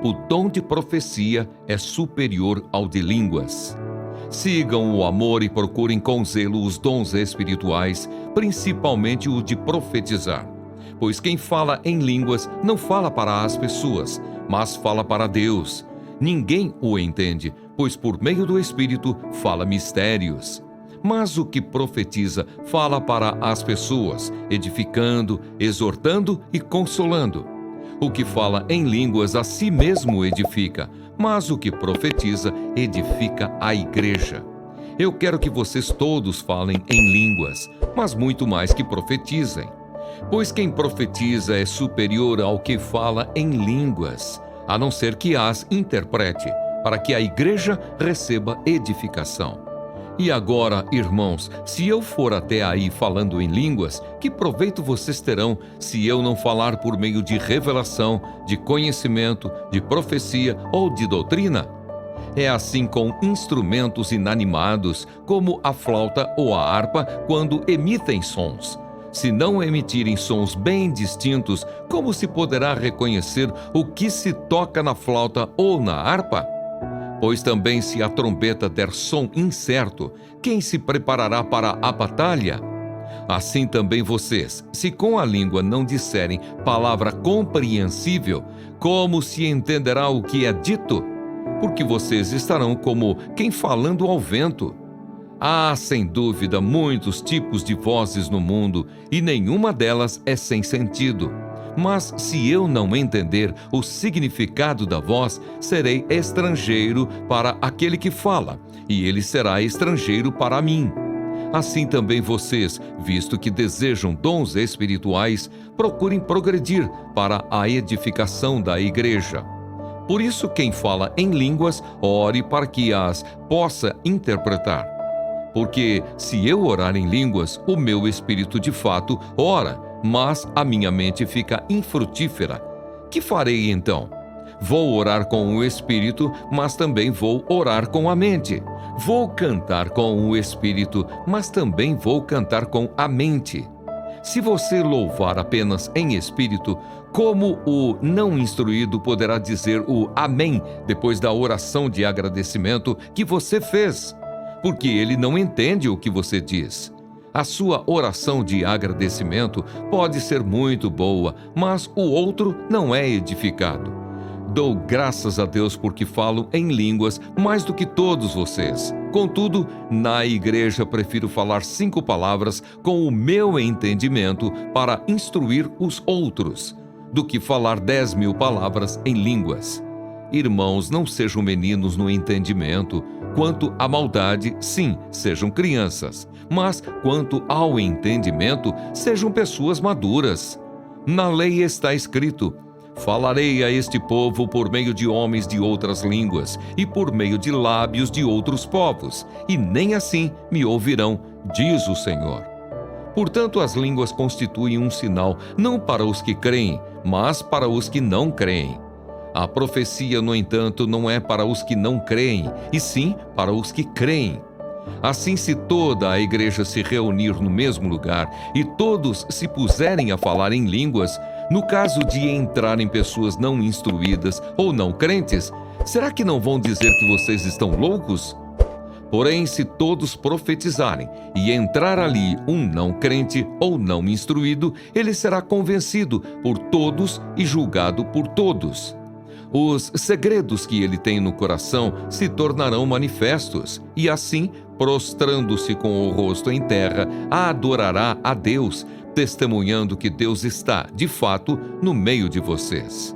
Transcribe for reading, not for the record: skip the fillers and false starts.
o dom de profecia é superior ao de línguas. Sigam o amor e procurem com zelo os dons espirituais, principalmente o de profetizar. Pois quem fala em línguas não fala para as pessoas, mas fala para Deus. Ninguém o entende, pois por meio do Espírito fala mistérios. Mas o que profetiza fala para as pessoas, edificando, exortando e consolando. O que fala em línguas a si mesmo edifica, mas o que profetiza edifica a igreja. Eu quero que vocês todos falem em línguas, mas muito mais que profetizem. Pois quem profetiza é superior ao que fala em línguas, a não ser que as interprete, para que a igreja receba edificação. E agora, irmãos, se eu for até aí falando em línguas, que proveito vocês terão se eu não falar por meio de revelação, de conhecimento, de profecia ou de doutrina? É assim com instrumentos inanimados, como a flauta ou a harpa, quando emitem sons. Se não emitirem sons bem distintos, como se poderá reconhecer o que se toca na flauta ou na harpa? Pois também se a trombeta der som incerto, quem se preparará para a batalha? Assim também vocês, se com a língua não disserem palavra compreensível, como se entenderá o que é dito? Porque vocês estarão como quem falando ao vento. Há, sem dúvida, muitos tipos de vozes no mundo, e nenhuma delas é sem sentido. Mas se eu não entender o significado da voz, serei estrangeiro para aquele que fala, e ele será estrangeiro para mim. Assim também vocês, visto que desejam dons espirituais, procurem progredir para a edificação da igreja. Por isso, quem fala em línguas, ore para que as possa interpretar. Porque se eu orar em línguas, o meu espírito de fato ora, mas a minha mente fica infrutífera. Que farei então? Vou orar com o espírito, mas também vou orar com a mente. Vou cantar com o espírito, mas também vou cantar com a mente. Se você louvar apenas em espírito, como o não instruído poderá dizer o amém depois da oração de agradecimento que você fez? Porque ele não entende o que você diz. A sua oração de agradecimento pode ser muito boa, mas o outro não é edificado. Dou graças a Deus porque falo em línguas mais do que todos vocês. Contudo, na igreja prefiro falar 5 palavras com o meu entendimento para instruir os outros, do que falar 10.000 palavras em línguas. Irmãos, não sejam meninos no entendimento. Quanto à maldade, sim, sejam crianças. Mas, quanto ao entendimento, sejam pessoas maduras. Na lei está escrito: falarei a este povo por meio de homens de outras línguas e por meio de lábios de outros povos, e nem assim me ouvirão, diz o Senhor. Portanto, as línguas constituem um sinal não para os que creem, mas para os que não creem. A profecia, no entanto, não é para os que não creem, e sim para os que creem. Assim, se toda a igreja se reunir no mesmo lugar e todos se puserem a falar em línguas, no caso de entrarem pessoas não instruídas ou não crentes, será que não vão dizer que vocês estão loucos? Porém, se todos profetizarem e entrar ali um não crente ou não instruído, ele será convencido por todos e julgado por todos. Os segredos que ele tem no coração se tornarão manifestos, e assim, prostrando-se com o rosto em terra, adorará a Deus, testemunhando que Deus está, de fato, no meio de vocês.